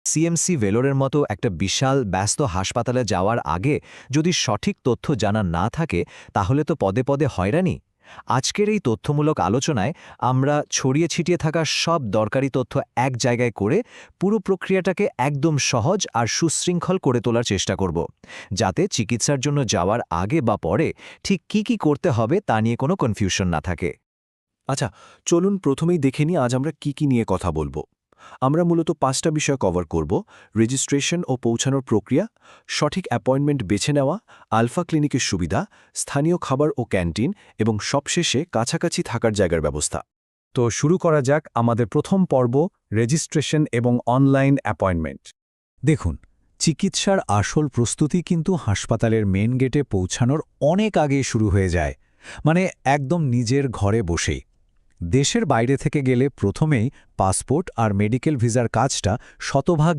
CMC ভেলোরের মতো একটা বিশাল ব্যস্ত হাসপাতালে যাওয়ার আগে যদি সঠিক তথ্য জানা না থাকে তাহলে তো পদে পদে হয়রানি। আজকের এই তথ্যমূলক আলোচনায় আমরা ছড়িয়ে ছিটিয়ে থাকা সব দরকারি তথ্য এক জায়গায় করে পুরো প্রক্রিয়াটাকে একদম সহজ আর সুশৃঙ্খল করে তোলার চেষ্টা করব, যাতে চিকিৎসার জন্য যাওয়ার আগে বা পরে ঠিক কি করতে হবে তা নিয়ে কোনো কনফিউশন না থাকে। আচ্ছা, চলুন প্রথমেই দেখে নিই আজ আমরা কি নিয়ে কথা বলবো। আমরা মূলত 5টা বিষয় কভার করব: রেজিস্ট্রেশন ও পৌঁছানোর প্রক্রিয়া, সঠিক অ্যাপয়েন্টমেন্ট বেছে নেওয়া, আলফা ক্লিনিকের সুবিধা, স্থানীয় খাবার ও ক্যান্টিন এবং সবশেষে কাছাকাছি থাকার জায়গার ব্যবস্থা। তো শুরু করা যাক আমাদের প্রথম পর্ব, রেজিস্ট্রেশন এবং অনলাইন অ্যাপয়েন্টমেন্ট। দেখুন, চিকিৎসার আসল প্রস্তুতি কিন্তু হাসপাতালের মেন গেটে পৌঁছানোর অনেক আগে শুরু হয়ে যায়, মানে একদম নিজের ঘরে বসেই। দেশের বাইরে থেকে গেলে প্রথমেই পাসপোর্ট আর মেডিকেল ভিসার কাজটা শতভাগ